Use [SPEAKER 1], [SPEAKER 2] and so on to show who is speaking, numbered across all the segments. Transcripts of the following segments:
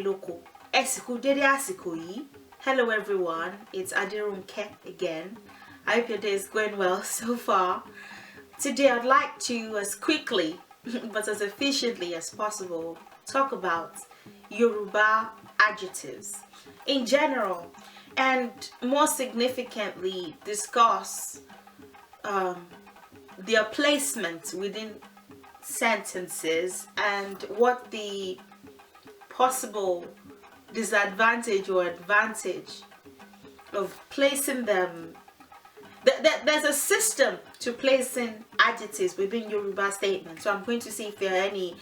[SPEAKER 1] loko. Esiku dede asiko yi. Hello everyone, it's Adirunke again. I hope your day is going well so far. Today I'd like to, as quickly but as efficiently as possible, talk about Yoruba adjectives in general, and more significantly discuss their placement within sentences and what the possible disadvantage or advantage of placing them. There's a system to placing adjectives within Yoruba statements, so I'm going to see if there are any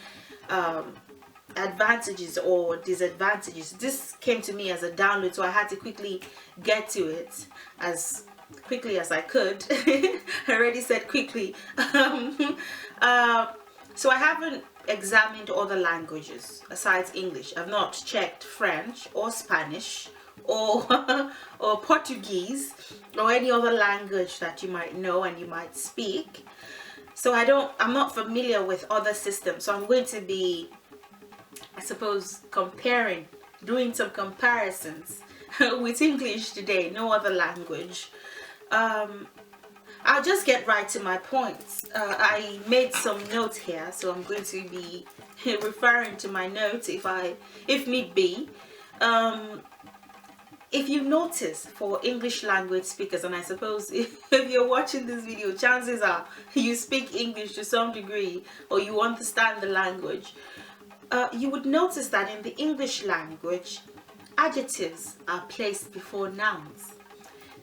[SPEAKER 1] advantages or disadvantages. This came to me as a download, so I had to quickly get to it as quickly as I could. I already said quickly. So I haven't examined other languages besides English. I've not checked French or Spanish or or Portuguese or any other language that you might know and you might speak. So I'm not familiar with other systems. So I'm going to be, I suppose, doing some comparisons with English today, no other language. I'll just get right to my points. I made some notes here, so I'm going to be referring to my notes if need be. If you notice, for English language speakers, and I suppose if you're watching this video, chances are you speak English to some degree or you understand the language, you would notice that in the English language, adjectives are placed before nouns.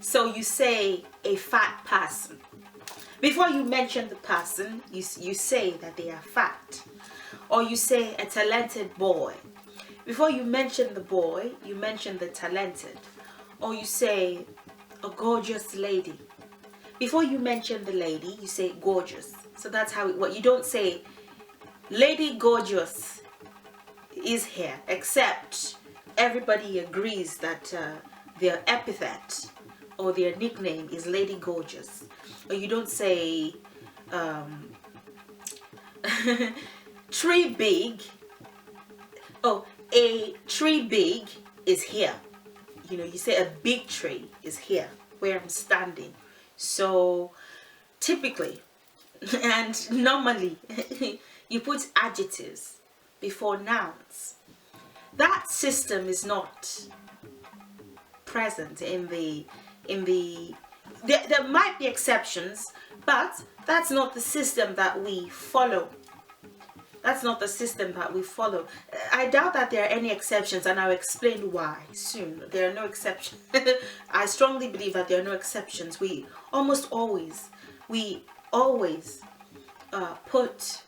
[SPEAKER 1] So you say a fat person. Before you mention the person, you say that they are fat. Or you say a talented boy. Before you mention the boy, you mention the talented. Or you say a gorgeous lady. Before you mention the lady, you say gorgeous. So that's how you don't say Lady Gorgeous is here, except everybody agrees that their epithet or their nickname is Lady Gorgeous. Or you don't say tree big. Oh, a tree big is here. You know, you say a big tree is here where I'm standing. So typically and normally you put adjectives before nouns. That system is not present there might be exceptions, but that's not the system that we follow. That's not the system that we follow. I doubt that there are any exceptions, and I'll explain why soon. There are no exceptions. I strongly believe that there are no exceptions. We always put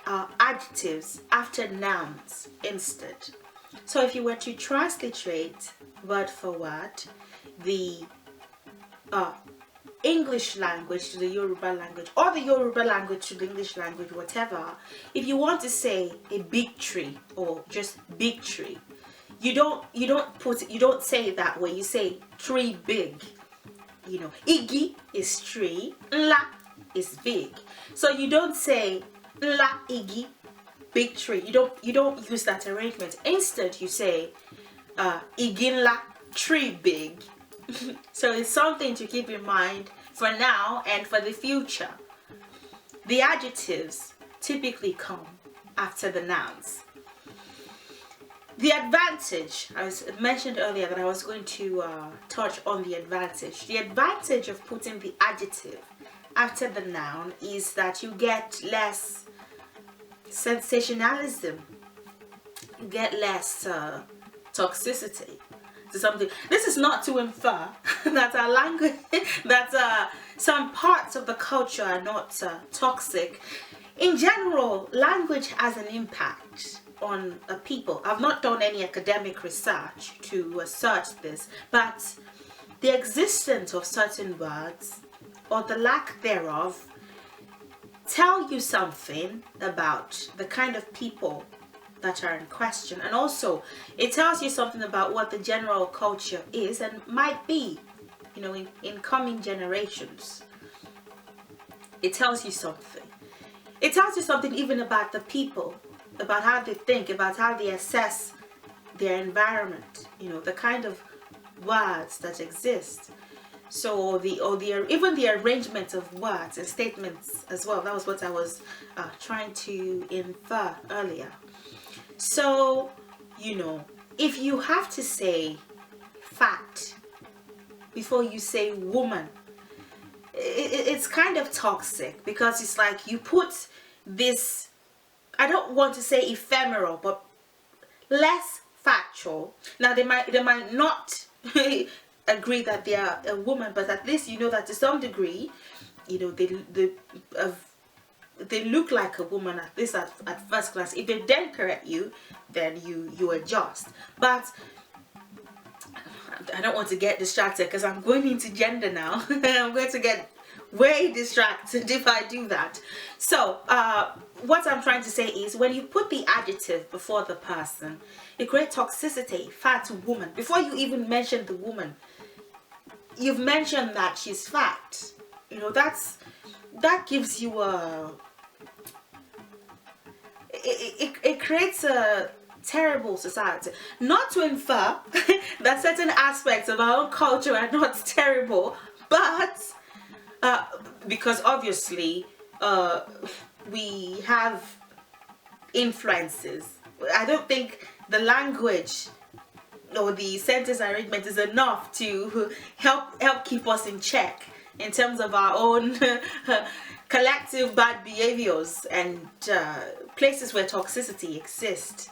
[SPEAKER 1] adjectives after nouns instead. So if you were to transliterate word for word the English language to the Yoruba language, or the Yoruba language to the English language, whatever, if you want to say a big tree or just big tree, you don't say it that way. You say tree big. You know, igi is tree, nla is big. So you don't say nla igi, big tree. You don't use that arrangement. Instead, you say igi nla, tree big. So it's something to keep in mind for now and for the future. The adjectives typically come after the nouns. The advantage, I mentioned earlier that I was going to touch on the advantage. The advantage of putting the adjective after the noun is that you get less sensationalism, you get less toxicity. Something. This is not to infer that our language, that some parts of the culture are not toxic. In general, language has an impact on a people. I've not done any academic research to assert this, but the existence of certain words or the lack thereof tell you something about the kind of people that are in question, and also it tells you something about what the general culture is and might be, you know, in coming generations. It tells you something. It tells you something even about the people, about how they think, about how they assess their environment, the kind of words that exist. So even the arrangement of words and statements as well. That was what I was trying to infer earlier. So, if you have to say fat before you say woman, it's kind of toxic, because it's like you put this, I don't want to say ephemeral, but less factual. Now they might not agree that they are a woman, but at least that to some degree, they look like a woman, at least at first glance. If they then correct you, then you adjust. But I don't want to get distracted, because I'm going into gender now. I'm going to get way distracted if I do that. So what I'm trying to say is, when you put the adjective before the person, it creates toxicity. Fat woman. Before you even mention the woman, you've mentioned that she's fat. That gives you it creates a terrible society. Not to infer that certain aspects of our own culture are not terrible, but because obviously we have influences. I don't think the language or the sentence arrangement is enough to help keep us in check in terms of our own collective bad behaviors and places where toxicity exists.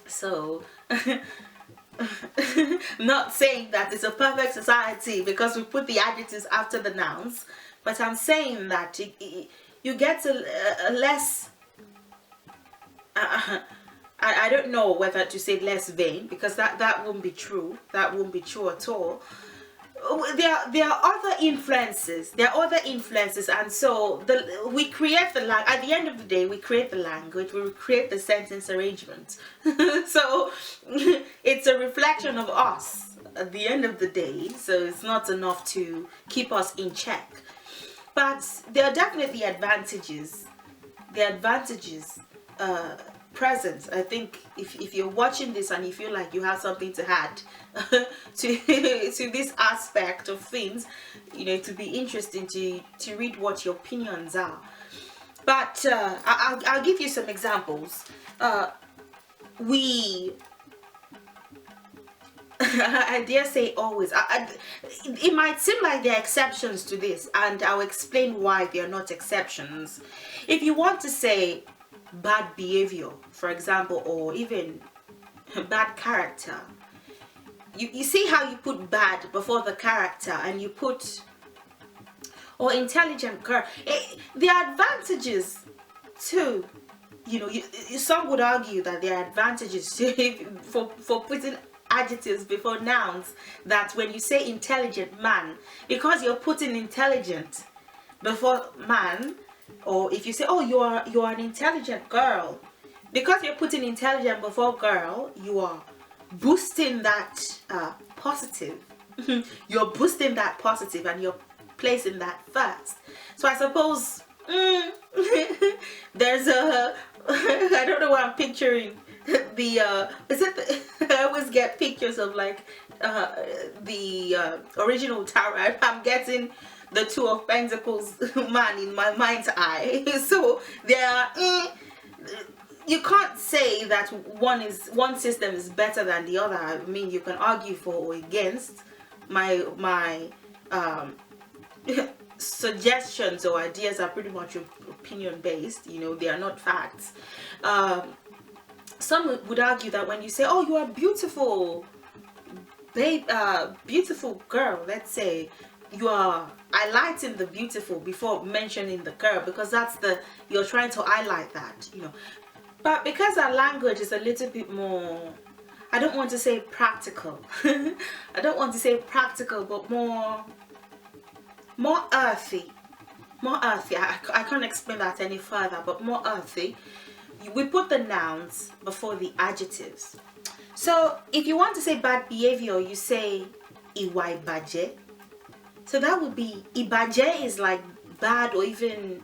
[SPEAKER 1] So not saying that it's a perfect society because we put the adjectives after the nouns, but I'm saying that you get a less I don't know whether to say less vain, because that won't be true. That won't be true at all. There are other influences. And so we create at the end of the day, we create the language, we create the sentence arrangement. So it's a reflection of us at the end of the day. So it's not enough to keep us in check. But there are definitely advantages. Present. I think if you're watching this and you feel like you have something to add to this aspect of things, it would be interesting to read what your opinions are. But I'll give you some examples. I dare say always. It might seem like there are exceptions to this, and I'll explain why they are not exceptions. If you want to say bad behavior, for example, or even bad character, you see how you put bad before the character, and you put, or intelligent girl. There are advantages too. Some would argue that there are advantages for putting adjectives before nouns, that when you say intelligent man, because you're putting intelligent before man, or if you say, oh, you are an intelligent girl, because you're putting intelligent before girl, you are boosting that positive. You're boosting that positive, and you're placing that first. So I suppose there's a I don't know what I'm picturing. I always get pictures of like the original tarot. I'm getting the Two of Pentacles man in my mind's eye. So you can't say that one system is better than the other. I mean, you can argue for or against. My suggestions or ideas are pretty much opinion based. They are not facts. Some would argue that when you say, oh, you are beautiful, babe, beautiful girl, let's say, you are highlighting the beautiful before mentioning the girl, because you're trying to highlight that, But because our language is a little bit more, I don't want to say practical, but more earthy. I can't explain that any further, but more earthy. We put the nouns before the adjectives. So if you want to say bad behavior, you say ìwà ìbàjẹ́. So that would be, ìbàjẹ́ is like bad or even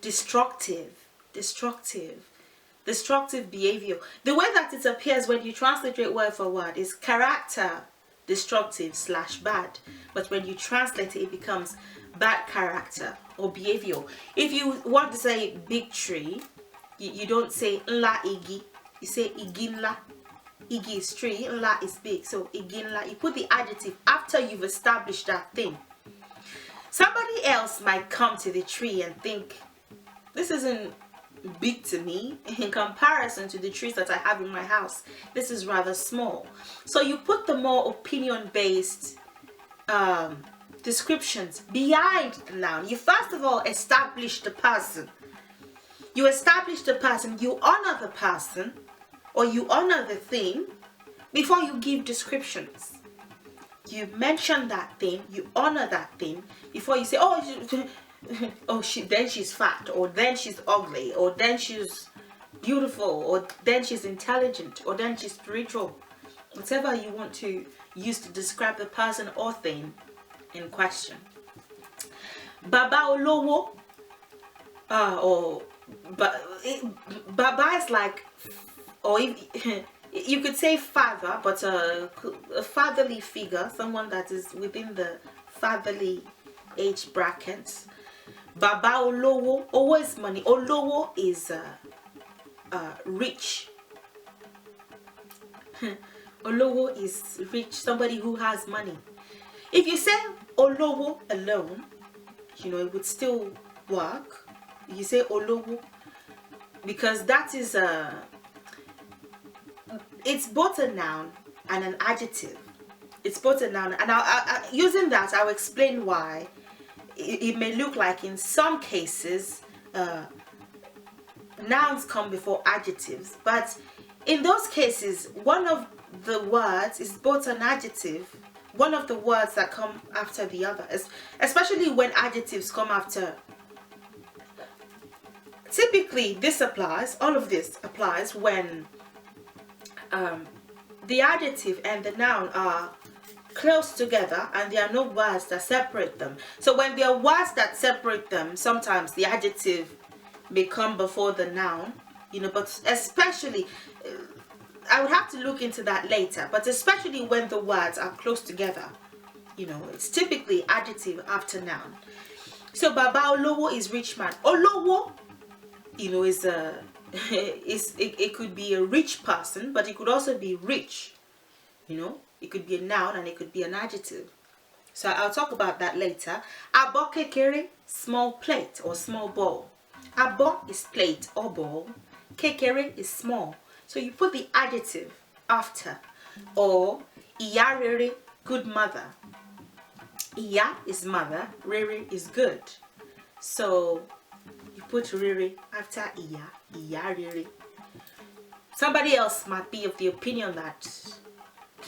[SPEAKER 1] destructive. destructive behavior. The way that it appears when you transliterate word for word is character destructive / bad, but when you translate it, it becomes bad character or behavior. If you want to say big tree, you don't say nla igi, you say igi nla. Igi is tree, nla is big, so igi nla. You put the adjective after you've established that thing. Somebody else might come to the tree and think, this isn't big to me in comparison to the trees that I have in my house. This is rather small. So you put the more opinion-based descriptions behind the noun. You first of all establish the person. You establish the person, you honor the person, or you honor the thing before you give descriptions. You mention that thing, you honor that thing before you say, then she's fat, or then she's ugly, or then she's beautiful, or then she's intelligent, or then she's spiritual. Whatever you want to use to describe the person or thing in question. Baba olowo, Baba is like, or you could say father, but a fatherly figure, someone that is within the fatherly age brackets. Baba olowo, owo is money. Olowo is rich. Olowo is rich, somebody who has money. If you say olowo alone, it would still work. You say olowo because that is it's both a noun and an adjective. It's both a noun, and using that, I'll explain why it may look like in some cases nouns come before adjectives, but in those cases, one of the words is both an adjective, one of the words that come after the other, especially when adjectives come after. Typically, all of this applies when the adjective and the noun are close together and there are no words that separate them. So when there are words that separate them, sometimes the adjective may come before the noun, but especially, I would have to look into that later, but especially when the words are close together, it's typically adjective after noun. So Baba Olowo is rich man. Olowo, is it could be a rich person, but it could also be rich. It could be a noun and it could be an adjective. So I'll talk about that later. Abo kekere, small plate or small bowl. Abo is plate or bowl. Kekere is small. So you put the adjective after. Or iya rere, good mother. Iya is mother, rere is good. So you put rere after iya, iya rere. Somebody else might be of the opinion that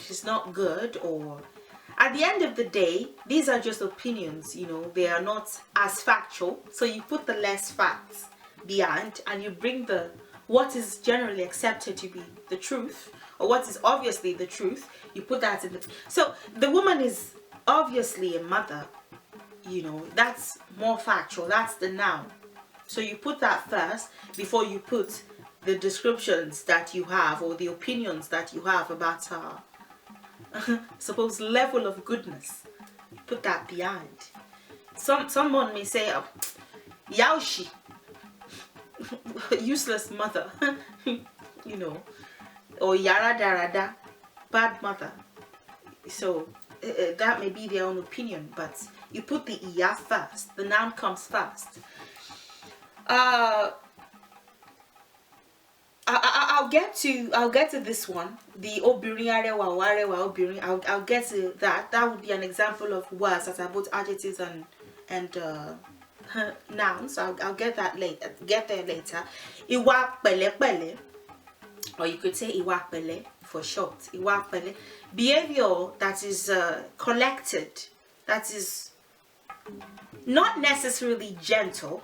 [SPEAKER 1] she's not good, or at the end of the day, these are just opinions, they are not as factual. So you put the less facts behind and you bring what is generally accepted to be the truth, or what is obviously the truth, you put that in so the woman is obviously a mother, that's more factual, that's the noun. So you put that first before you put the descriptions that you have or the opinions that you have about her supposed level of goodness. Put that behind. Someone may say, Yaoshi, useless mother, or Yara Darada, bad mother. So that may be their own opinion, but you put the iya first. The noun comes first. I'll get to this one. The obirin arewa warewa obirin. I'll get to that. That would be an example of words that are both adjectives and nouns. I'll get that later. Get there later. Iwa pele pele, or you could say iwa pele for short. Iwa pele, behavior that is collected, that is not necessarily gentle.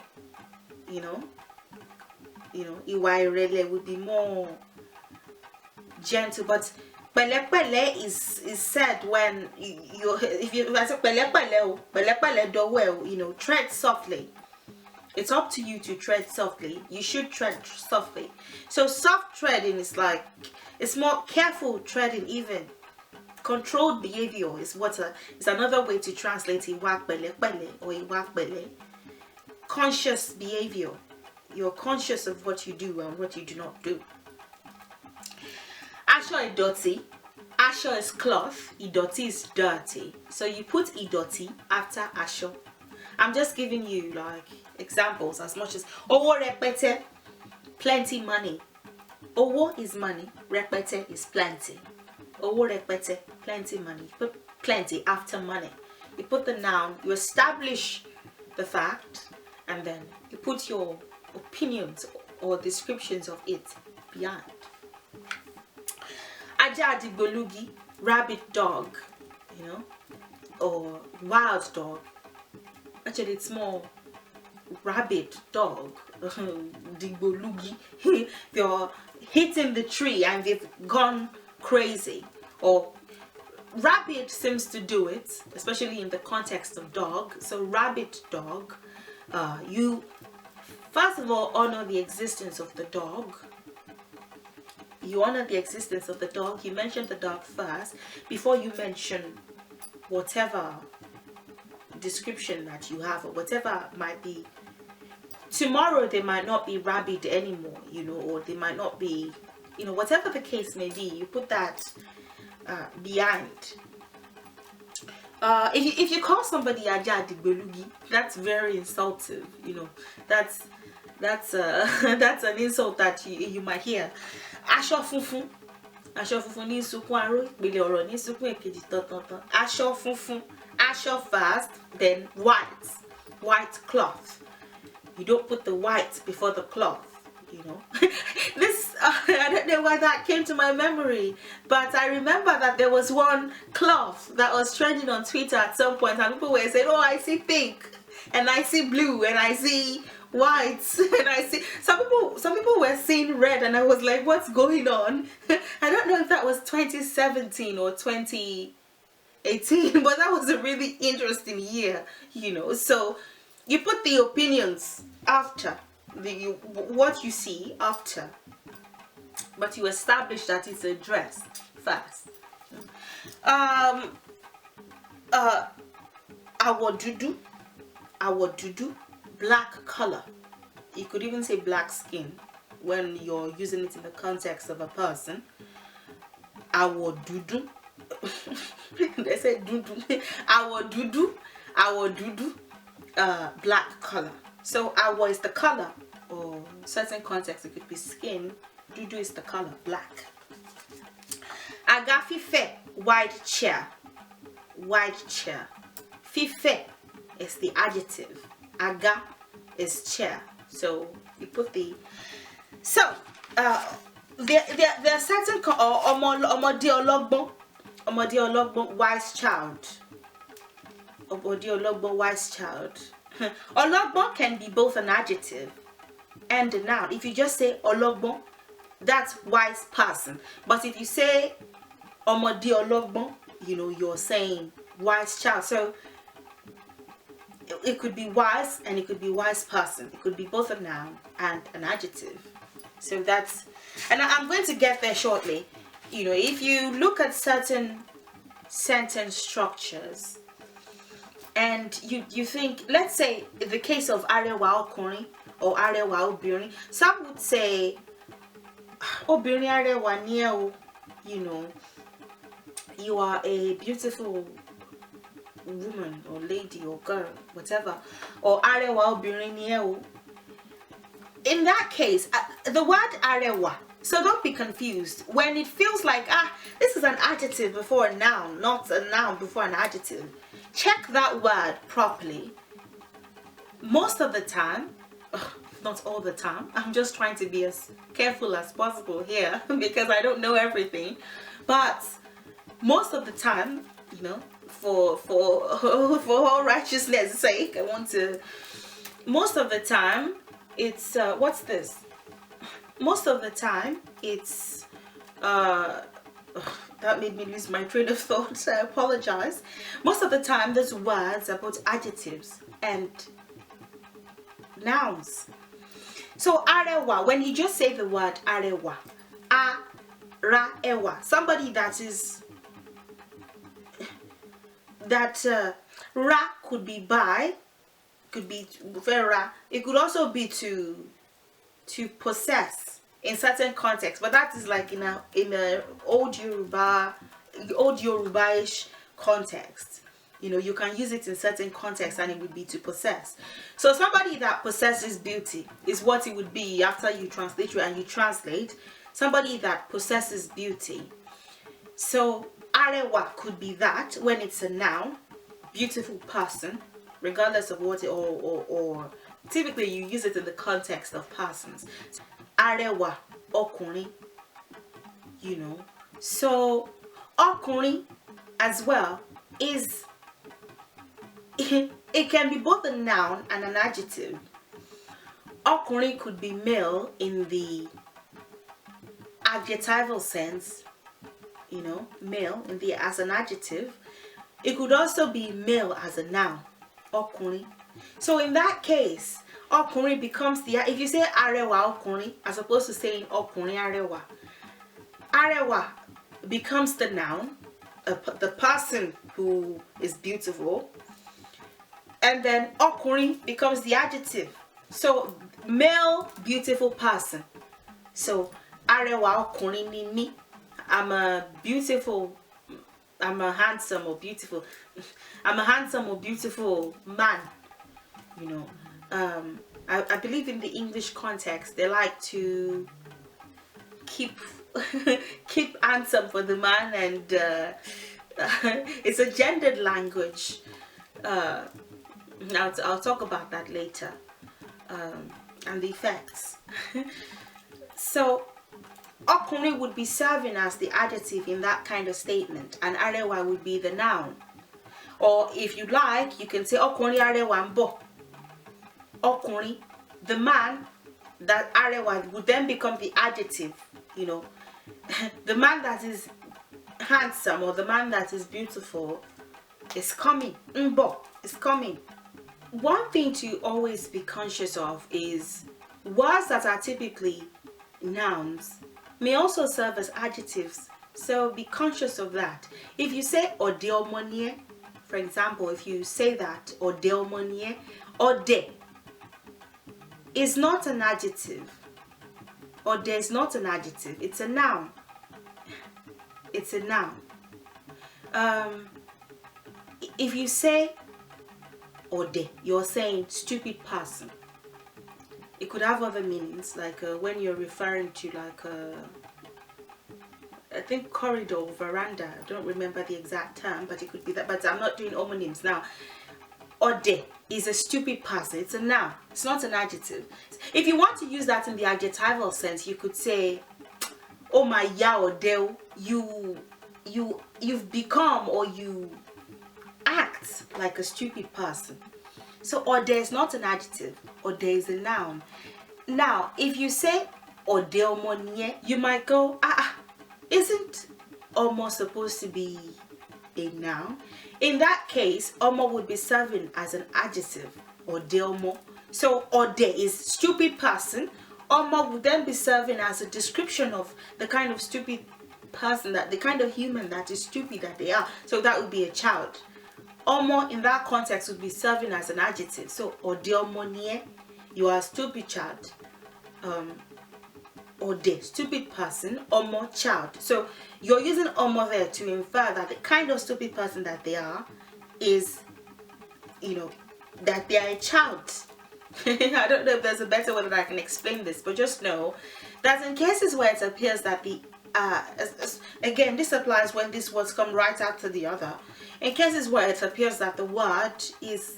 [SPEAKER 1] Iwa irele would be more gentle, but pele pele is said when if you say pele pele do well, tread softly. It's up to you to tread softly. You should tread softly. So soft treading is like, it's more careful treading even. Controlled behavior is is another way to translate iwa pẹ̀lẹ́ pẹ̀lẹ́ or iwa pẹ̀lẹ́. Conscious behavior. You're conscious of what you do and what you do not do. Aṣọ ìdọ̀tí. Aṣọ is cloth. Ìdọ̀tí is dirty. So you put ìdọ̀tí after aṣọ. I'm just giving you like examples as much as owó rẹpẹtẹ, plenty money. Owó is money. Rẹpẹtẹ is plenty. Owó rẹpẹtẹ, plenty money. You put plenty after money. You put the noun. You establish the fact, and then you put your opinions or descriptions of it behind. Ajá dìgbòlugi, rabbit dog, you know, or wild dog. Actually, it's more rabbit dog. Dìgbòlugi. They're hitting the tree and they've gone crazy. Or rabbit seems to do it, especially in the context of dog. So rabbit dog, you first of all honor the existence of the dog. You honor the existence of the dog. You mention the dog first before you mention whatever description that you have, or whatever might be. Tomorrow they might not be rabbit anymore, you know, or they might not be, you know, whatever the case may be. You put that behind. If you call somebody Ajá dìgbòlugi, that's very insultive, you know. That's that's an insult that you might hear. Aṣọ funfun. Aṣọ funfun ní sunkún aró, ìpele ọ̀rọ̀ ní sunkún èkejì tọ̀tọ̀tọ̀. Aṣọ funfun. Aṣọ first, then white. White cloth. You don't put the white before the cloth, you know. This, I don't know why that came to my memory, but I remember that there was one cloth that was trending on Twitter at some point, and people were saying, oh, I see pink, and I see blue, and I see white, and I see some people were seeing red, and I was like, what's going on? I don't know if that was 2017 or 2018, but that was a really interesting year, you know. So you put the opinions after, what you see after, but you establish that it's a dress first. Àwọ̀ dúdú, black color. You could even say black skin when you're using it in the context of a person. Àwọ̀ dúdú. They say dúdú. Àwọ̀ dúdú, black color. So àwọ̀ is the color, or in certain contexts it could be skin. Dúdú is the color, black. Àga fífẹ̀, wide chair. Fífẹ̀ is the adjective. Àga is chair. So you put the. So there are certain ọmọdé ọlọ́gbọ́n, wise child. Ọmọdé ọlọ́gbọ́n, wise child. Ọlọ́gbọ́n can be both an adjective and a noun. If you just say ọlọ́gbọ́n, that's wise person. But if you say ọmọdé ọlọ́gbọ́n, you know, you're saying wise child. So it could be wise and it could be wise person. It could be both a noun and an adjective. So that's, and I'm going to get there shortly. You know, if you look at certain sentence structures and you think, let's say in the case of arẹwà ọkùnrin or arẹwà obìnrin, some would say obìnrin arẹwà ni ẹ́ o, you know, you are a beautiful woman or lady or girl, whatever, or arẹwà obìnrin ni ẹ́ o. In that case, the word arẹwà, so don't be confused when it feels like, this is an adjective before a noun, not a noun before an adjective. Check that word properly. Most of the time, not all the time, I'm just trying to be as careful as possible here because I don't know everything, but most of the time, you know, for all righteousness' sake, I want to, most of the time it's what's this? Most of the time it's that made me lose my train of thought, so I apologize. Most of the time those words are both adjectives and nouns. So arewa, when you just say the word arewa, ewa, somebody that is ra could be by, could be vera. It could also be to possess in certain contexts, but that is like in a old Yoruba-ish context. You know, you can use it in certain contexts and it would be to possess. So somebody that possesses beauty is what it would be after you translate and you translate. Somebody that possesses beauty. So arewa could be that when it's a noun, beautiful person, regardless of what it, or typically you use it in the context of persons. Arewa, ọkùnrin, you know. So ọkùnrin as well is it can be both a noun and an adjective. Ọkùnrin could be male in the adjectival sense, you know, male in the as an adjective. It could also be male as a noun, ọkùnrin. So in that case, ọkùnrin becomes the, if you say arewa ọkùnrin as opposed to saying ọkùnrin arewa, arewa becomes the noun, the person who is beautiful, and then ọkùnrin becomes the adjective. So male beautiful person. So arewa ọkùnrin ni mí. I'm a handsome or beautiful man, you know. I believe in the English context they like to keep handsome for the man, and it's a gendered language. I'll talk about that later, and the effects. So ọkùnrin would be serving as the adjective in that kind of statement, and arewa would be the noun. Or if you like, you can say ọkùnrin arewa ń bọ̀. Ọkùnrin, the man, that arewa would then become the adjective, you know. The man that is handsome or the man that is beautiful is coming. Ń bọ̀ is coming. One thing to always be conscious of is words that are typically nouns may also serve as adjectives, so be conscious of that. If you say ode ọmọ ni ẹ́, for example, if you say that ode ọmọ ni ẹ́, ode is not an adjective. Ode is not an adjective, it's a noun. It's a noun. If you say ode, you're saying stupid person. It could have other meanings, like when you're referring to like I think corridor or veranda. I don't remember the exact term, but it could be that. But I'm not doing homonyms now. Ode is a stupid person. It's a noun. It's not an adjective. If you want to use that in the adjectival sense, you could say, "Oh my ya ode, you've become or you act like a stupid person." So ode is not an adjective. Ode is a noun. Now, if you say ode ọmọ ni ẹ́, you might go, isn't ọmọ supposed to be a noun? In that case, ọmọ would be serving as an adjective, ode ọmọ. So ode is stupid person. Ọmọ would then be serving as a description of the kind of stupid person, that the kind of human that is stupid that they are. So that would be a child. Ọmọ in that context would be serving as an adjective. So ode ọmọ ni ẹ́, you are a stupid child. Ode, stupid person. Ọmọ, child. So you're using ọmọ there to infer that the kind of stupid person that they are is, you know, that they are a child. I don't know if there's a better way that I can explain this, but just know that in cases where it appears that the again, this applies when these words come right after the other. In cases where it appears that the word is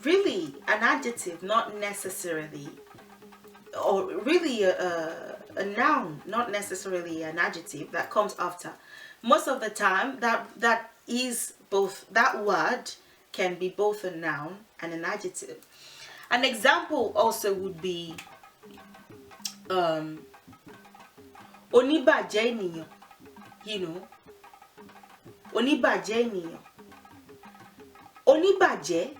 [SPEAKER 1] really an adjective, not necessarily, or really a noun, not necessarily an adjective that comes after. Most of the time, that is both, that word can be both a noun and an adjective. An example also would be oníbàjẹ́ ènìyàn, you know. Oníbàjẹ́ ènìyàn. Oníbàjẹ́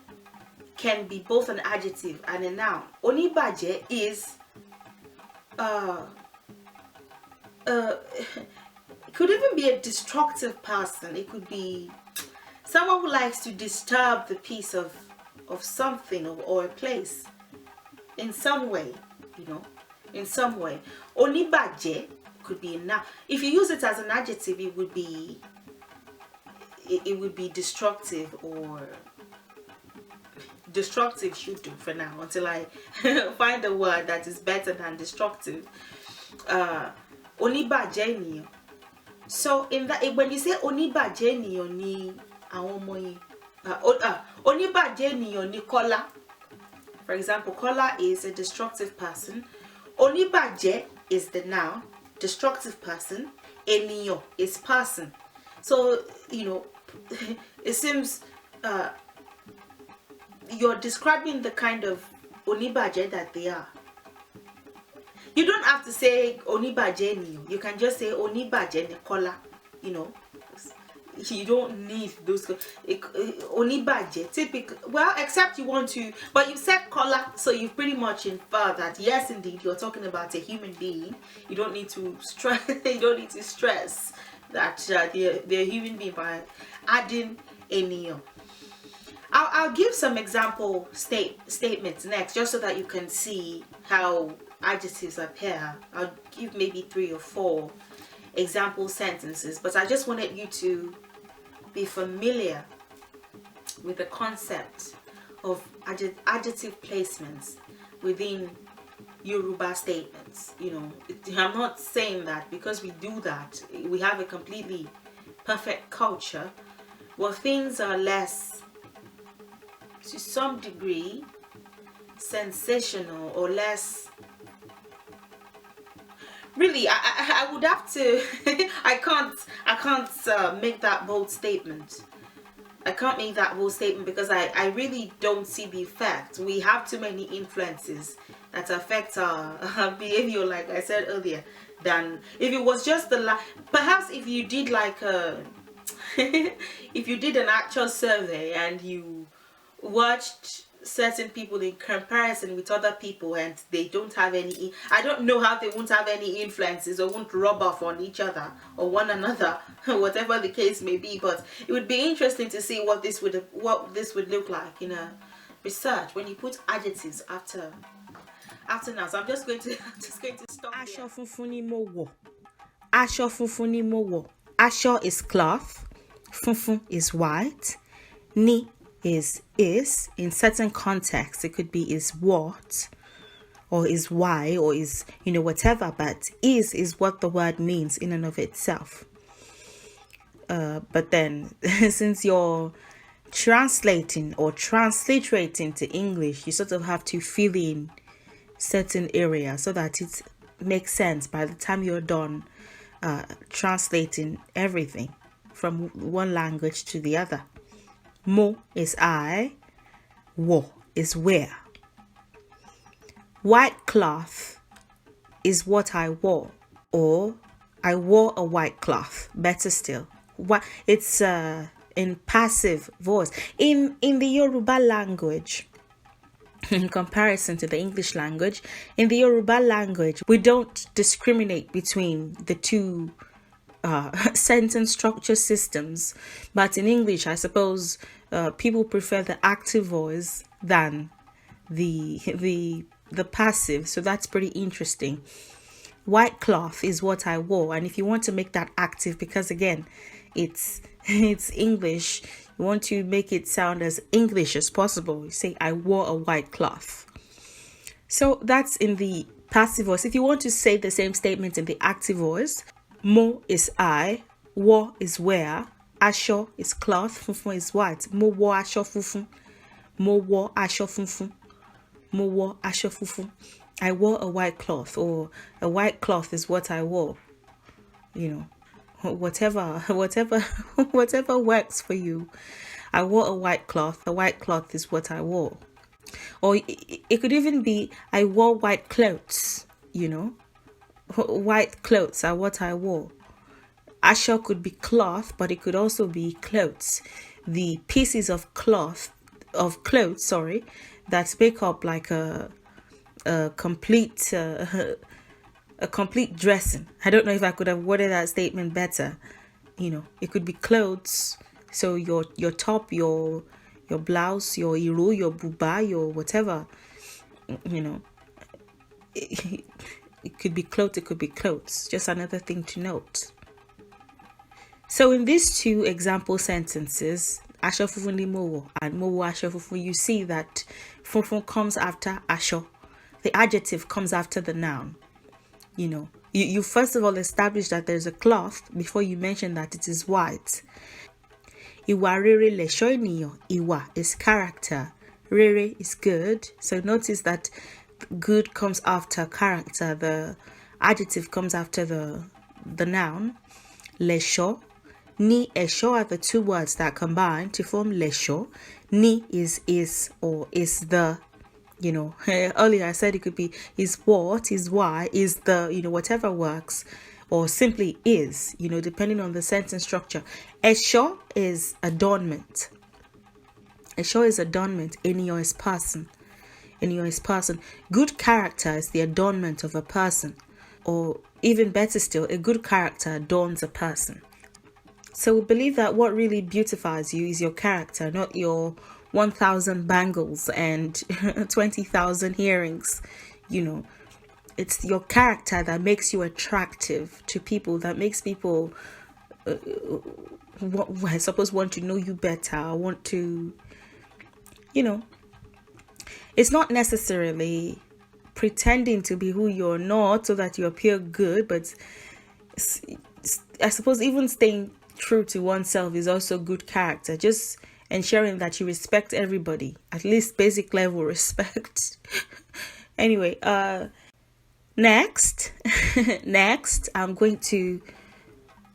[SPEAKER 1] can be both an adjective and a noun. Oníbàjẹ́ is it could even be a destructive person. It could be someone who likes to disturb the peace of something or a place in some way, in some way. Oníbàjẹ́ could be a noun. If you use it as an adjective, it would be destructive, or destructive should do for now until I find a word that is better than destructive. Oníbàjẹ́ ènìyàn. So in that, when you say oníbàjẹ́ ènìyàn ni àwọn ọmọ yín, oníbàjẹ́ ènìyàn ni Kọ́lá. For example, Kọ́lá is a destructive person. Oníbàjẹ́ is the noun, destructive person. Ènìyàn is person. So, it seems you're describing the kind of oníbàjẹ́ that they are. You don't have to say oníbàjẹ́ ènìyàn. You can just say oníbàjẹ́ ni Kọ́lá. You don't need those oníbàjẹ́. Typical. Well, except you want to, but you said Kọ́lá, so you pretty much infer that yes, indeed, you're talking about a human being. You don't need to stress. You don't need to stress that they're a human being by adding ènìyàn. I'll give some example statements next, just so that you can see how adjectives appear. I'll give maybe 3 or 4 example sentences, but I just wanted you to be familiar with the concept of adjective placements within Yoruba statements. I'm not saying that because we do that, we have a completely perfect culture. Well, things are less, to some degree, sensational, or less. Really, I would have to. I can't make that bold statement. I can't make that bold statement because I really don't see the effect. We have too many influences that affect our behavior, like I said earlier, than if it was just perhaps if you did like a if you did an actual survey and you watched certain people in comparison with other people and they don't have any, I don't know how they won't have any influences or won't rub off on each other or one another, whatever the case may be. But it would be interesting to see what this would look like in a research when you put adjectives after nouns. I'm just going to stop here.
[SPEAKER 2] Aṣọ funfun ni mo wọ̀. Aṣọ funfun ni mo wọ̀. Aṣọ is cloth. Funfun is white. Ni is in certain contexts. It could be is what, or is why, or is whatever, but is what the word means in and of itself. But then since you're translating or transliterating to English, you sort of have to fill in certain areas so that it makes sense by the time you're done translating everything from one language to the other. Mo is I, wo is where. White cloth is what I wore, or I wore a white cloth. Better still, it's in passive voice. In the Yoruba language, in comparison to the English language, in the Yoruba language, we don't discriminate between the two sentence structure systems. But in English, I suppose people prefer the active voice than the passive. So that's pretty interesting. White cloth is what I wore, and if you want to make that active, because again, it's English, you want to make it sound as English as possible, you say I wore a white cloth. So that's in the passive voice. If you want to say the same statement in the active voice, mo is I, wo is where, aṣọ is cloth, funfun is white. Mo wọ aṣọ funfun. Mo wọ aṣọ funfun. Mo wọ aṣọ funfun. I wore a white cloth, or a white cloth is what I wore. Whatever works for you. I wore a white cloth. A white cloth is what I wore. Or it could even be I wore white clothes. White clothes are what I wore. Aṣọ could be cloth, but it could also be clothes. The pieces of cloth of clothes, sorry, that make up like a complete a complete dressing. I don't know if I could have worded that statement better. It could be clothes. So your top, your blouse, your iro, your buba, your whatever. It could be clothes. It could be clothes. Just another thing to note. So in these two example sentences, Aṣọ funfun ni mo wọ̀ and mo wọ̀ aṣọ funfun, you see that funfun comes after aṣọ. The adjective comes after the noun. You first of all establish that there's a cloth before you mention that it is white. Ìwà rere lẹ̀ṣọ́ ènìyàn. Ìwà is character. Rere is good. So notice that good comes after character. The adjective comes after the noun. Lẹ̀ṣọ́. Ni, ẹ̀ṣọ́ are the two words that combine to form lẹ̀ṣọ́. Ni is or is the. Earlier I said it could be is what, is why, is the, whatever works, or simply is, depending on the sentence structure. Ẹ̀ṣọ́ is adornment. Ẹ̀ṣọ́ is adornment. Ènìyàn is person. Ènìyàn is person. Good character is the adornment of a person. Or even better still, a good character adorns a person. So we believe that what really beautifies you is your character, not your 1,000 bangles and 20,000 earrings. It's your character that makes you attractive to people, that makes people I suppose want to know you better, want to, it's not necessarily pretending to be who you're not so that you appear good, but I suppose even staying true to oneself is also good character. Just ensuring that you respect everybody, at least basic level respect. Anyway, next I'm going to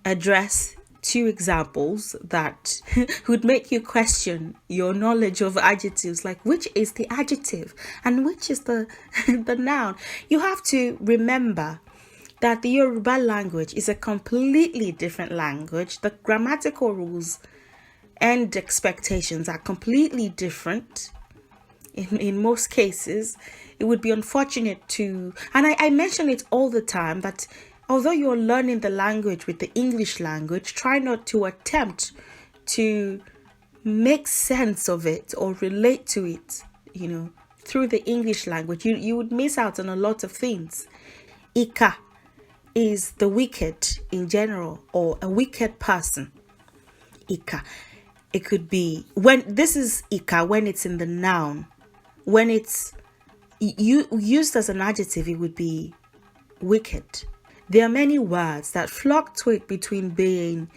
[SPEAKER 2] address two examples that would make you question your knowledge of adjectives, like which is the adjective and which is the noun. You have to remember that the Yoruba language is a completely different language. The grammatical rules and expectations are completely different. In most cases, it would be unfortunate to, and I mention it all the time, that although you're learning the language with the English language, try not to attempt to make sense of it or relate to it, through the English language. You would miss out on a lot of things. Ika is the wicked in general, or a wicked person. Ika. It could be, when this is ika, when it's in the noun. When it's used as an adjective, it would be wicked. There are many words that fluctuate between being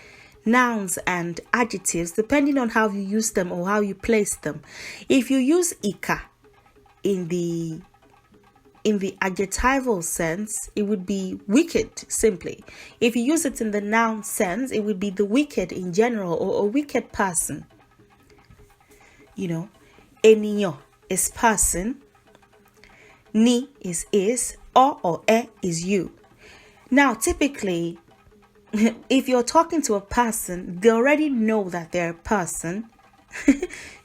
[SPEAKER 2] nouns and adjectives depending on how you use them or how you place them. If you use ika in the adjectival sense, it would be wicked simply. If you use it in the noun sense, it would be the wicked in general, or a wicked person. Ènìyàn is person. Ni is, or is you. Now, typically, if you're talking to a person, they already know that they're a person.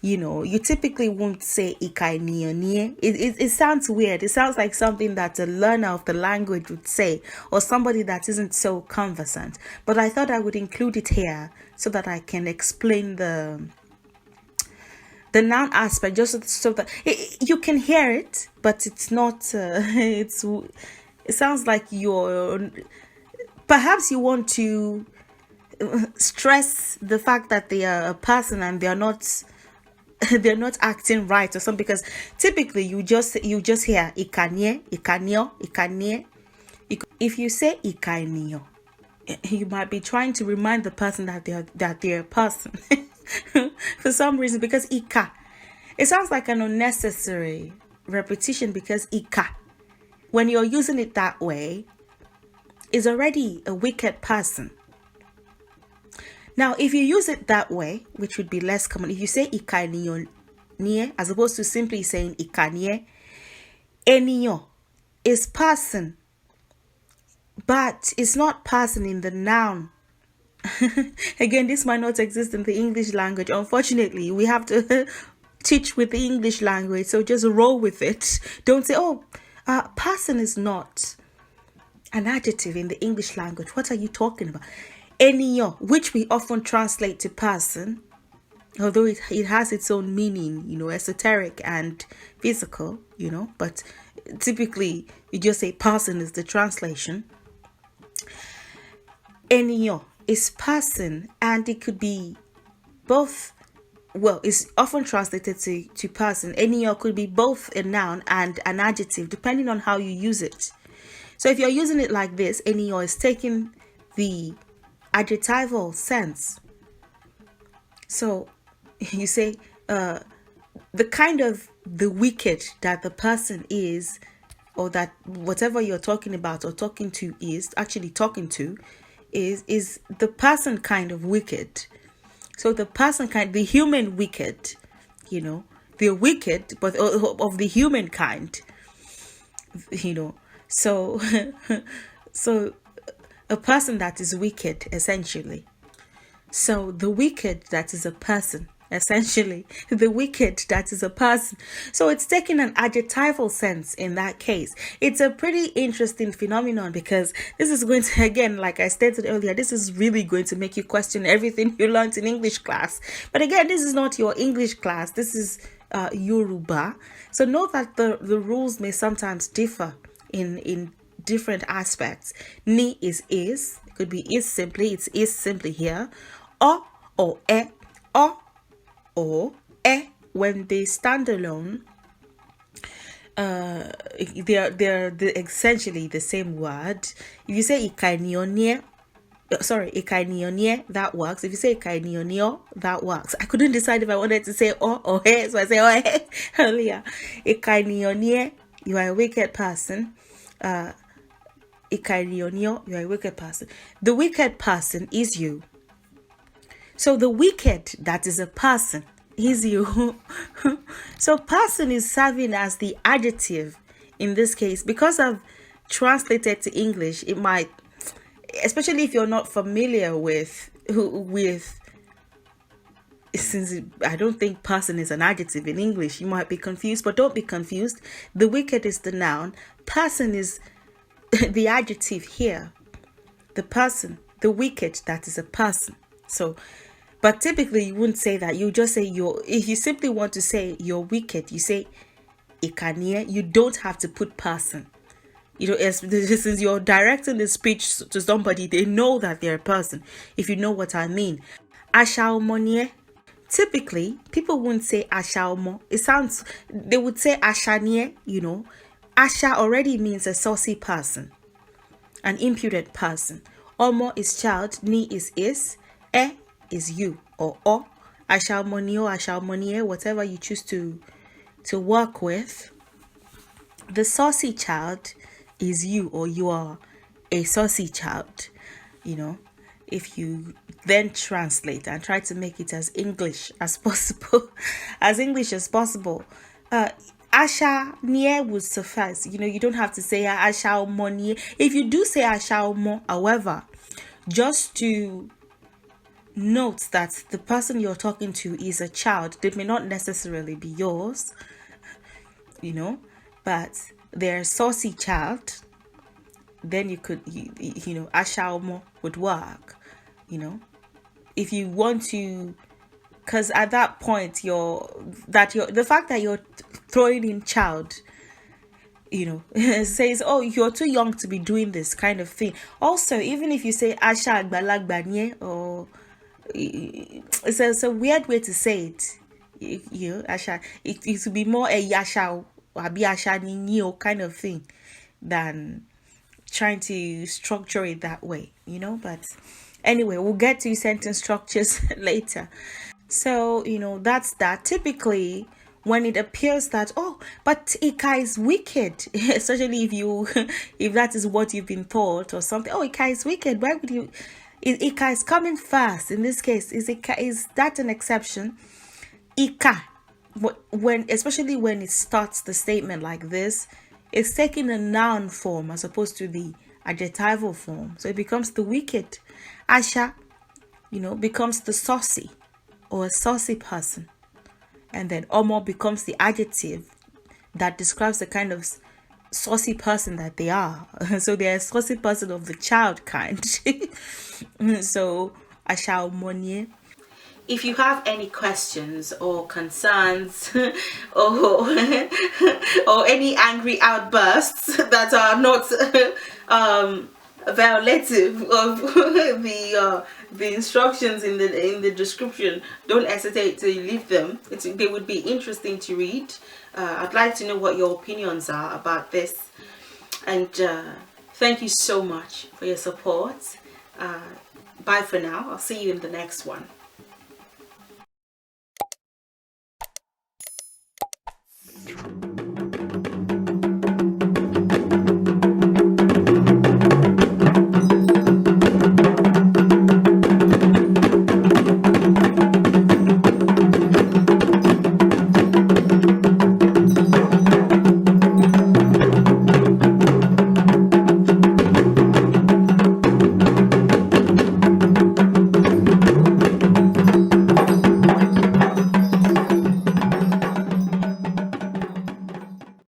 [SPEAKER 2] You typically won't say ikainiye. It sounds weird. It sounds like something that a learner of the language would say, or somebody that isn't so conversant. But I thought I would include it here so that I can explain the noun aspect, just so that you can hear it, but it's not. It sounds like perhaps you want to stress the fact that they are a person and they're not acting right or something, because typically you just hear ikanye, ikanyo, ikanye. If you say ikainyo, you might be trying to remind the person that they're a person for some reason, because ika, it sounds like an unnecessary repetition, because ika, when you're using it that way, is already a wicked person. Now, if you use it that way, which would be less common, if you say ikaniyo nie, as opposed to simply saying ikanye, eniyo is person, but it's not person in the noun. Again, this might not exist in the English language. Unfortunately, we have to teach with the English language, so just roll with it. Don't say, oh, person is not an adjective in the English language. What are you talking about? Eniyan, which we often translate to person, although it has its own meaning, esoteric and physical, but typically you just say person is the translation. Eniyan is person, and it could be both. Well, it's often translated to person. Eniyan could be both a noun and an adjective, depending on how you use it. So if you're using it like this, eniyan is taking the adjectival sense. So you say the kind of the wicked that the person is, or that whatever you're talking about or talking to is actually talking to, is the person kind of wicked. So the person kind, the human wicked, the wicked, but of the human kind, So, so a person that is wicked, essentially. So the wicked that is a person, essentially. The wicked that is a person. So it's taking an adjectival sense in that case. It's a pretty interesting phenomenon, because this is going to, again, like I stated earlier, this is really going to make you question everything you learned in English class. But again, this is not your English class. This is Yoruba. So note that the rules may sometimes differ in different aspects. Ni is. It could be is simply. It's is simply here. O or e. Or e, when they stand alone, they're essentially the same word. If you say ikainionie, that works. If you say ikainionio, that works. I couldn't decide if I wanted to say o or he, so I say o he earlier. Ikainionie, you are a wicked person. Ikainionio, you are a wicked person. The wicked person is you. So the wicked that is a person is you. So person is serving as the adjective in this case. Because I've translated to English, it might, especially if you're not familiar with since I don't think person is an adjective in English, you might be confused, but don't be confused. The wicked is the noun. Person is the adjective here. The person, the wicked that is a person. So, but typically you wouldn't say that. You just say if you simply want to say you're wicked, you say ikanie. You don't have to put person. Since you're directing the speech to somebody, they know that they're a person, if you know what I mean. Aṣàomonie. Typically, people wouldn't say aṣàomo. They would say aṣanie, Asha already means a saucy person, an impudent person. Omo is child, ni is, e is you, or o. Aṣàomonie, whatever you choose to work with. The saucy child is you, or you are a saucy child, if you then translate and try to make it as English as possible, Asha nie would suffice. You don't have to say aṣàomonie. If you do say aṣàomo, however, just to note that the person you're talking to is a child. They may not necessarily be yours, but they're a saucy child. Then you could, aṣàomo would work, if you want to, because at that point the fact that you're throwing in child, says, oh, you're too young to be doing this kind of thing. Also, even if you say asha agbalagba, or it's a weird way to say it, asha, it would be more a yasha or abi asha ni kind of thing than trying to structure it that way, but anyway, we'll get to sentence structures later. So, that's that. Typically, when it appears that, oh, but Ika is wicked, especially if that is what you've been taught or something. Oh, Ika is wicked. Why would you? Ika is coming first. In this case, is that an exception? Ika, especially when it starts the statement like this, it's taking a noun form as opposed to the adjectival form. So it becomes the wicked. Asha, becomes the saucy or a saucy person. and then omo becomes the adjective that describes the kind of saucy person that they are. So they're a saucy person of the child kind. So Aṣàpèjúwèé.
[SPEAKER 1] If you have any questions or concerns or or any angry outbursts that are not violative of the instructions in the description, don't hesitate to leave them. They would be interesting to read. I'd like to know what your opinions are about this, and thank you so much for your support. Bye for now. I'll see you in the next one.